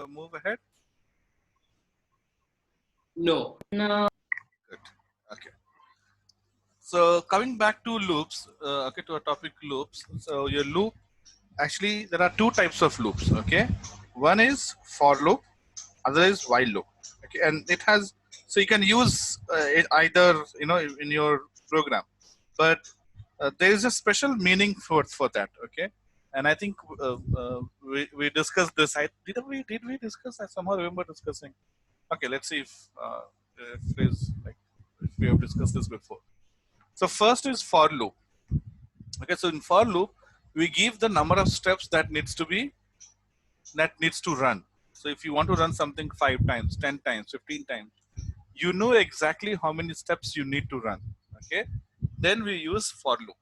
move ahead? No. No. Good. Okay. So coming back to loops, okay, to our topic loops. So your loop, actually there are two types of loops. Okay, one is for loop, other is while loop. Okay, and it has, so you can use it either, you know, in your program, but there is a special meaning for that. Okay, and I think we discussed this. Did we discuss? I somehow remember discussing. Okay, let's see if it is like if we have discussed this before. So first is for loop. Okay, so in for loop, we give the number of steps that needs to run. So if you want to run something 5 times, 10 times, 15 times, you know exactly how many steps you need to run. Okay, then we use for loop.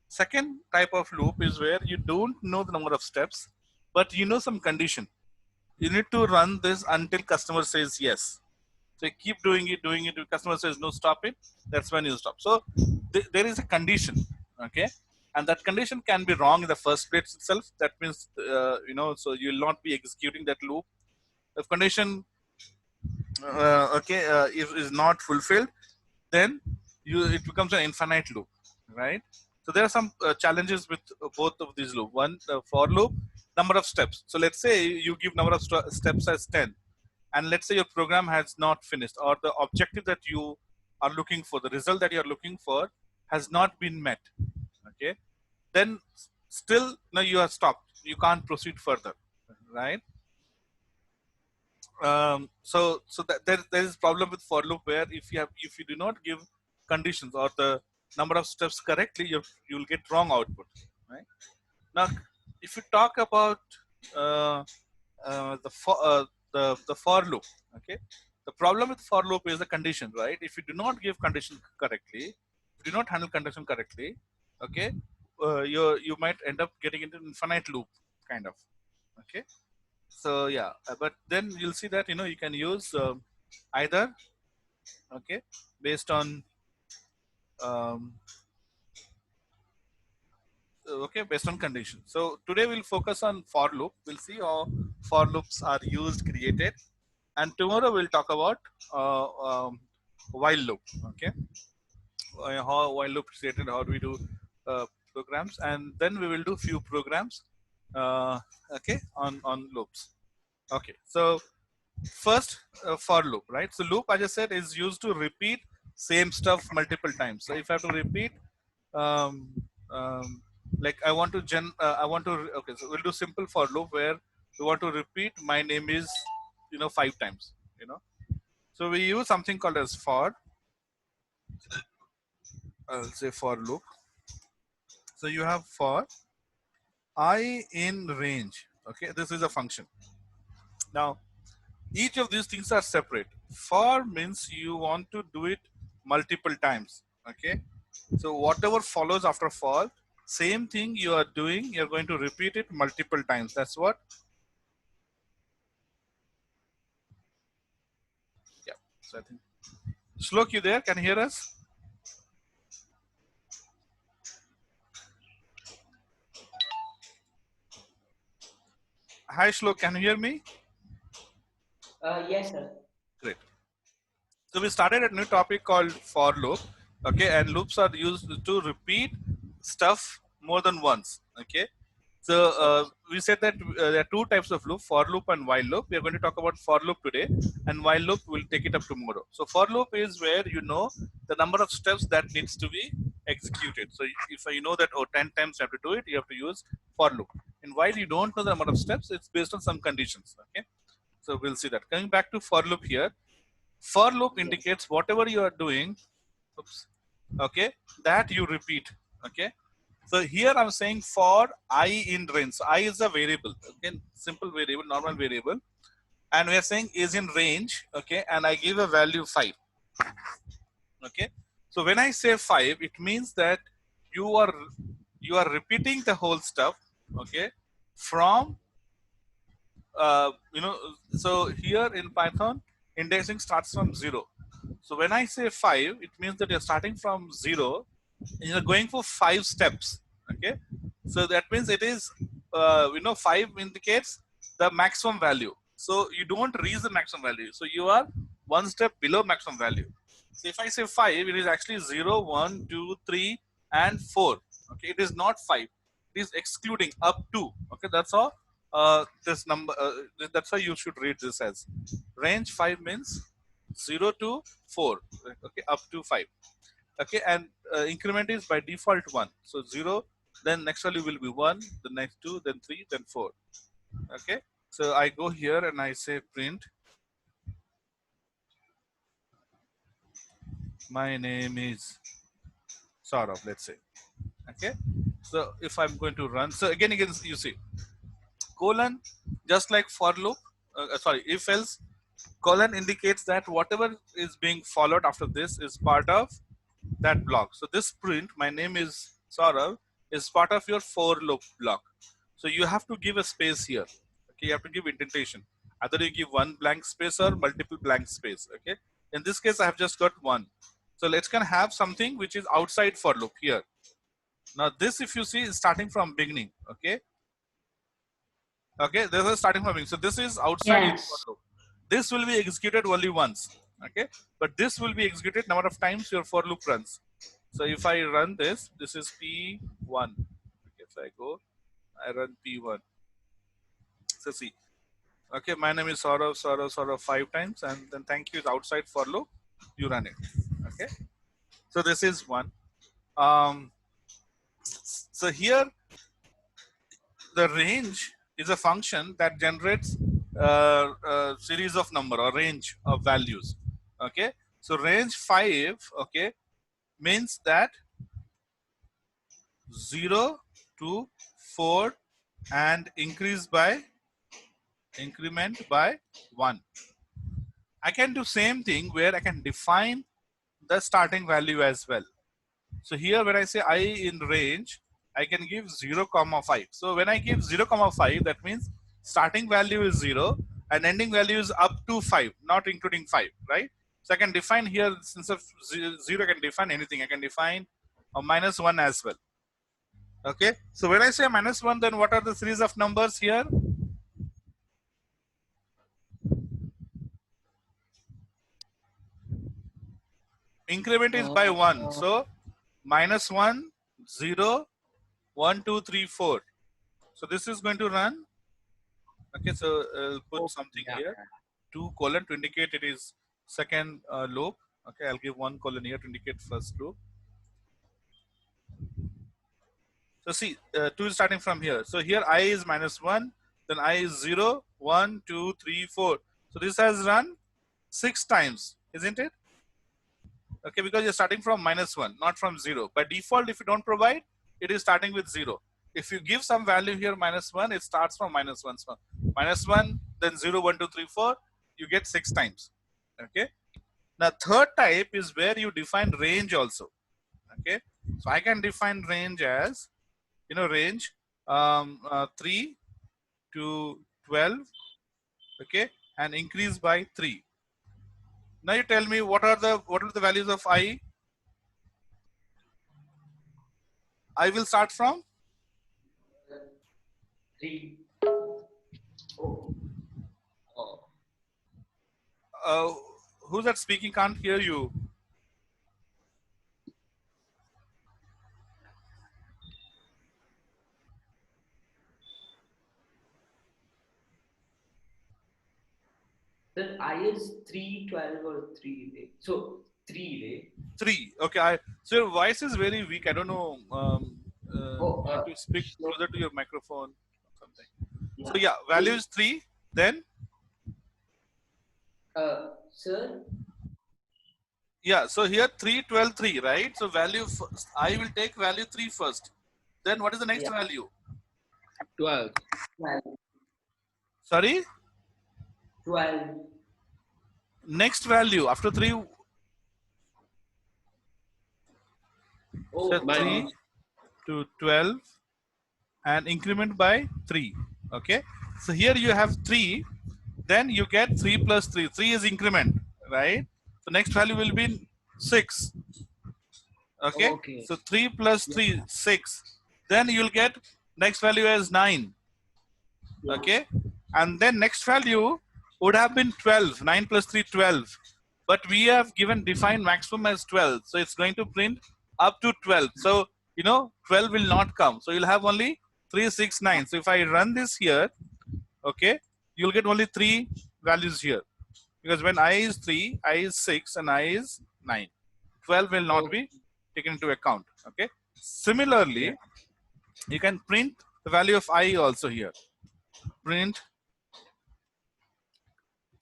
Second type of loop is where you don't know the number of steps, but you know some condition. You need to run this until customer says yes. So you keep doing it. If customer says no, stop it. That's when you stop. So there is a condition, okay, and that condition can be wrong in the first place itself. That means you know, so you will not be executing that loop. If condition is not fulfilled, then it becomes an infinite loop, right? So there are some challenges with both of these loop. One, for loop, number of steps. So let's say you give number of steps as 10, and let's say your program has not finished, or the objective that you are looking for, the result that you are looking for has not been met. Okay, then still now you are stopped. You can't proceed further, right? So that there is problem with for loop where if you do not give conditions or the number of steps correctly, you will get wrong output, right? Now, if you talk about uh, the for loop, okay, the problem with for loop is the condition, right? If you do not give condition correctly, if you do not handle condition correctly, okay, you might end up getting into infinite loop kind of, okay. So yeah, but then you'll see that, you know, you can use either, okay, based on um, okay, based on condition. So today we'll focus on for loop. We'll see how for loops are used, created, and tomorrow we'll talk about while loop. Okay, how while loop is created, how do we do programs, and then we will do few programs. Okay, on loops. Okay, so first, for loop, right? So loop, as I said, is used to repeat same stuff multiple times. So if I have to repeat, um, um, like I want to okay, so we'll do simple for loop where we want to repeat my name is, you know, 5 times, you know. So we use something called as for, I'll say for loop. So you have for I in range. Okay, this is a function. Now, each of these things are separate. For means you want to do it multiple times. Okay, so whatever follows after for, same thing you are doing, you're going to repeat it multiple times. That's what. Yeah. So I think Shlok, you there? Can you hear us? Hi Shlok, can you hear me? Yes, sir. Great. So we started a new topic called for loop. Okay, and loops are used to repeat stuff more than once. Okay, so we said that there are two types of loop: for loop and while loop. We are going to talk about for loop today, and while loop we'll take it up tomorrow. So for loop is where you know the number of steps that needs to be executed. So if you know that 10 times you have to do it, you have to use for loop. And while you don't know the number of steps, it's based on some conditions. Okay, so we'll see that. Coming back to for loop here. For loop indicates whatever you are doing, oops, okay, that you repeat. Okay. So here I'm saying for I in range. So I is a variable, okay, simple variable, normal variable. And we are saying is in range, okay, and I give a value 5. Okay. So when I say 5, it means that you are repeating the whole stuff, okay, from you know, so here in Python, indexing starts from 0. So when I say 5, it means that you're starting from 0 and you're going for 5 steps. Okay. So that means it is, you know, 5 indicates the maximum value. So you don't reach the maximum value. So you are one step below maximum value. So if I say 5, it is actually 0, 1, 2, 3, and 4. Okay, it is not 5. It is excluding up to. Okay, that's how this number. That's how you should read this as. Range 5 means 0 to 4. Okay, up to 5. Okay, and increment is by default 1. So 0, then next value will be 1, the next 2, then 3, then 4. Okay, so I go here and I say print. My name is Saurabh, let's say. Okay, so if I'm going to run, so again you see colon, just like for loop, sorry, if else, colon indicates that whatever is being followed after this is part of that block. So this print, my name is Saurav, is part of your for loop block. So you have to give a space here. Okay, you have to give indentation. Either you give one blank space or multiple blank space. Okay, in this case I have just got one. So let's can have something which is outside for loop here. Now this, if you see, is starting from beginning. Okay, okay, this is starting from beginning. So this is outside Yes. for loop. This will be executed only once. Okay, but this will be executed number of times your for loop runs. So if I run this, this is P1. Okay, so I go, I run P1. So see, okay, my name is Saurav 5 times, and then thank you is outside for loop. You run it. Okay, so this is one. So here, the range is a function that generates a series of number or range of values. Okay, so range 5, okay, means that 0 to 4 and increment by 1. I can do same thing where I can define the starting value as well. So here when I say I in range, I can give 0, 5. So when I give 0, 5, that means starting value is 0 and ending value is up to 5, not including 5, right? So I can define here, since of 0, I can define anything. I can define a -1 as well. Okay, so when I say -1, then what are the series of numbers here? Increment is by 1. So -1, 0, 1, 2, 3, 4. So this is going to run. Okay, so I'll put something here. 2 colon to indicate it is second loop. Okay, I'll give 1 colon here to indicate first loop. So see, 2 is starting from here. So here I is -1, then I is 0, 1, 2, 3, 4. So this has run 6 times, isn't it? Okay, because you're starting from -1, not from 0. By default, if you don't provide, it is starting with 0. If you give some value here -1, it starts from -1. So -1, then 0, 1, 2, 3, 4, you get 6 times. Okay. Now third type is where you define range also. Okay. So I can define range as, range 3 to 12. Okay, and increase by 3. Now you tell me what are the values of I? I will start from 3. Oh. Who's that speaking? Can't hear you. Then I is 3, 12 or 3, right? So 3, right? 3. Okay. So your voice is very weak. I don't know. You have to speak closer to your microphone or something. Yeah. So yeah, value is 3. Then? Sir? Yeah, so here 3, 12, 3, right? So value first. I will take value 3 first. Then what is the next value? 12. Sorry? 12. Next value after 3. Oh, so 3 to 12 and increment by 3. Okay. So here you have 3. Then you get 3 plus 3. 3 is increment, right? So next value will be 6. Okay. Okay. So 3 plus 3, 6. Then you'll get next value as 9. Okay. And then next value would have been 12. 9 plus 3, 12. But we have given defined maximum as 12. So it's going to print up to 12. So, 12 will not come. So you'll have only 3, 6, 9. So if I run this here, okay, you'll get only 3 values here. Because when I is 3, I is 6, and I is 9. 12 will not be taken into account. Okay. Similarly, you can print the value of I also here. Print,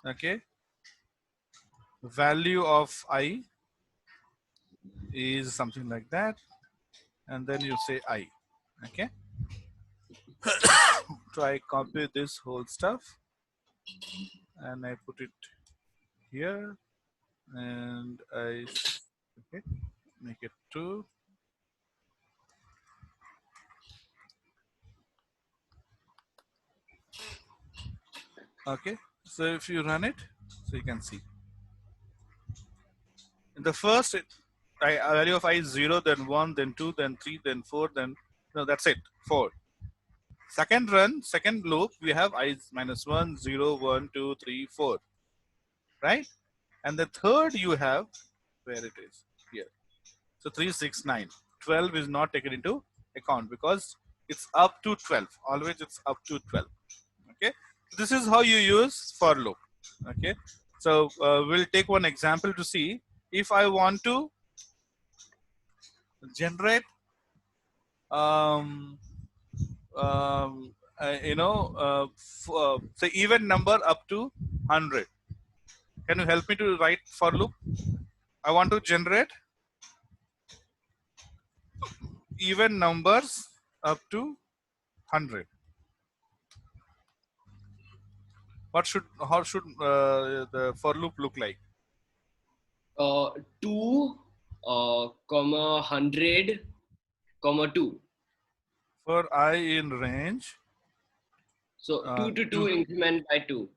okay, value of I is something like that, and then you say I. Okay. So I copy this whole stuff and I put it here, and I make it 2. Okay, so if you run it, so you can see in the first value of I is 0, then 1, then 2, then 3, then 4, then no, that's it, 4. Second run, second loop, we have I is minus 1, 0, 1, 2, 3, 4, right? And the third you have where it is here. So 3, 6, 9. 12 is not taken into account because it's up to 12. Always it's up to 12. Okay. This is how you use for loop. Okay. So we'll take one example to see if I want to generate say even number up to 100. Can you help me to write for loop? I want to generate even numbers up to 100. How should the for loop look like? 2, comma 100, comma 2. For I in range. So 2 to 2 increment by 2.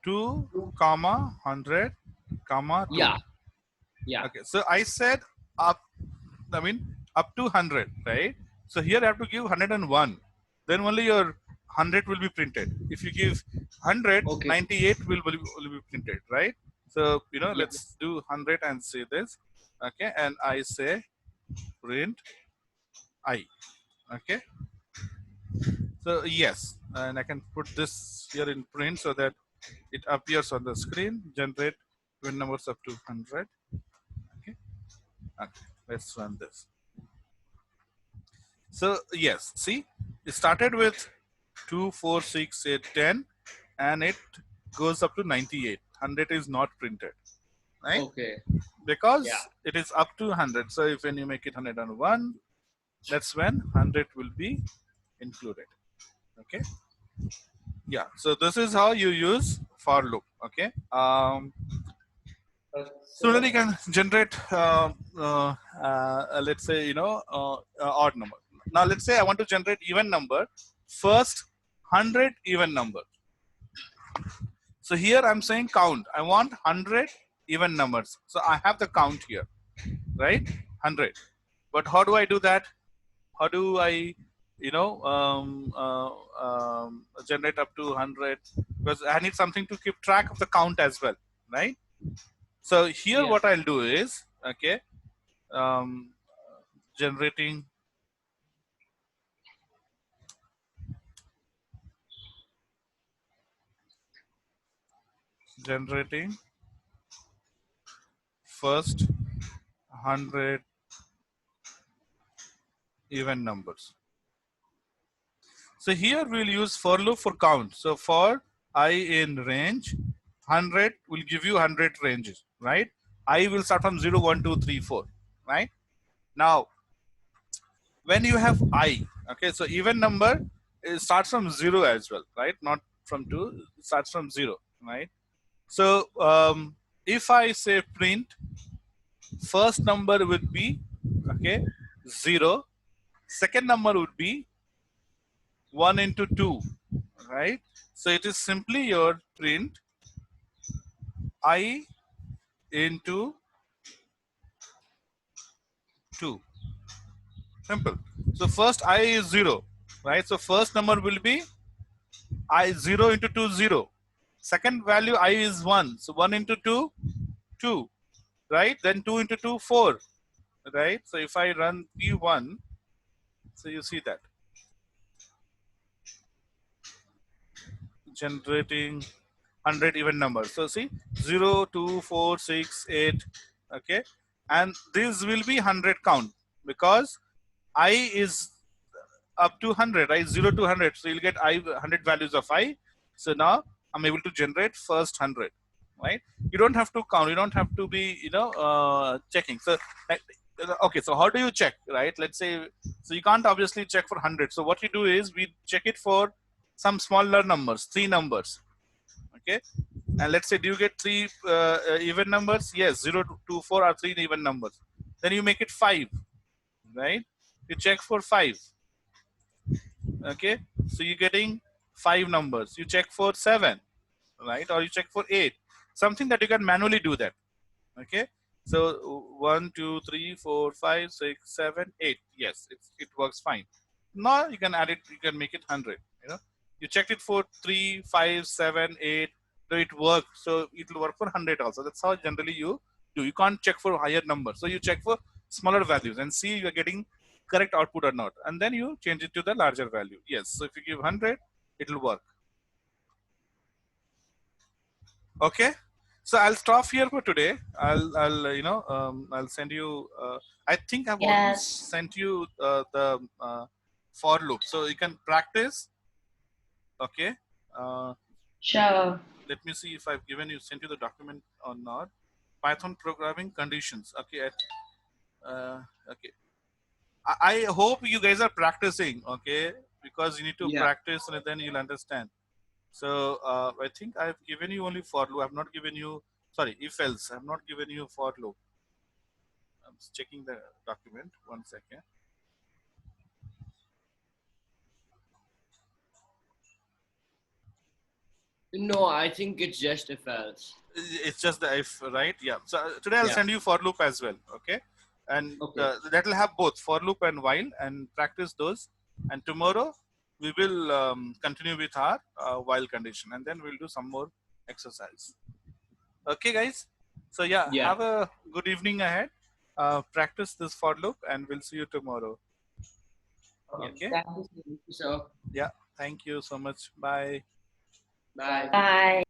2, comma 100, comma 2. Yeah. Okay. So I said up to 100, right? So here I have to give 101. Then only your 100 will be printed. If you give 100, 98 will be printed, right? So, let's do 100 and say this. Okay. And I say print I. Okay. So yes, and I can put this here in print so that it appears on the screen. Generate even numbers up to 100. Okay. Let's run this. So yes, see, it started with 2, 4, 6, 8, 10, and it goes up to 98. 100 is not printed, right? Okay. Because it is up to 100. So if when you make it 101, that's when 100 will be included. Okay. Yeah. So this is how you use for loop. Okay. So then you can generate, let's say, odd number. Now let's say I want to generate even number. First 100 even number. So here I'm saying count. I want 100 even numbers. So I have the count here, right? 100. But how do I do that? How do I, generate up to 100? Because I need something to keep track of the count as well, right? So here what I'll do is, okay, generating first 100 even numbers. So here we'll use for loop for count. So for I in range, 100 will give you 100 ranges, right? I will start from 0, 1, 2, 3, 4, right? Now, when you have I, okay, so even number starts from 0 as well, right? Not from 2, it starts from 0, right? So if I say print, first number would be, okay, 0. Second number would be 1 into 2, right? So it is simply your print I into 2. Simple. So first I is 0, right? So first number will be I 0 into 2, 0. Second value I is 1. So 1 into 2, 2, right? Then 2 into 2, 4, right? So if I run P1, so you see that. Generating 100 even numbers. So see 0, 2, 4, 6, 8, okay? And this will be 100 count because I is up to 100, right? 0 to 100. So you'll get 100 values of I. So now I'm able to generate first 100, right? You don't have to count. You don't have to be, checking. So, okay. So how do you check, right? Let's say, so you can't obviously check for 100. So what you do is we check it for some smaller numbers, 3 numbers, okay? And let's say, do you get 3 even numbers? Yes, 0 to 4 are 3 even numbers. Then you make it 5, right? You check for 5. Okay, so you're getting 5 numbers. You check for 7, right? Or you check for 8, something that you can manually do that. Okay, so 1, 2, 3, 4, 5, 6, 7, 8. Yes, it works fine. Now you can add it, you can make it 100. You checked it for 3, 5, 7, 8, so it works. So it will work for 100 also. That's how generally you do. You can't check for higher numbers. So you check for smaller values and see you're getting correct output or not. And then you change it to the larger value. Yes. So if you give 100, it will work. Okay. So I'll stop here for today. I'll send you. I think I've already Yes. sent you the for loop, so you can practice. Okay. Sure. Let me see if I've sent you the document or not. Python programming conditions. Okay. Okay. I hope you guys are practicing. Okay, because you need to Yeah. practice and then you'll understand. So I think I've given you only for loop. I've not given you, sorry, if else. I've not given you for loop. I'm checking the document. 1 second. No, I think it's just if else. It's just the if, right? Yeah. So today I'll Yeah. send you for loop as well. Okay. And Okay. that will have both for loop and while, and practice those. And tomorrow we will continue with our while condition, and then we'll do some more exercise. Okay, guys. So yeah, Yeah. have a good evening ahead. Practice this for loop, and we'll see you tomorrow. Okay. Thank you, sir. So, Yeah. Thank you so much. Bye. bye. Bye.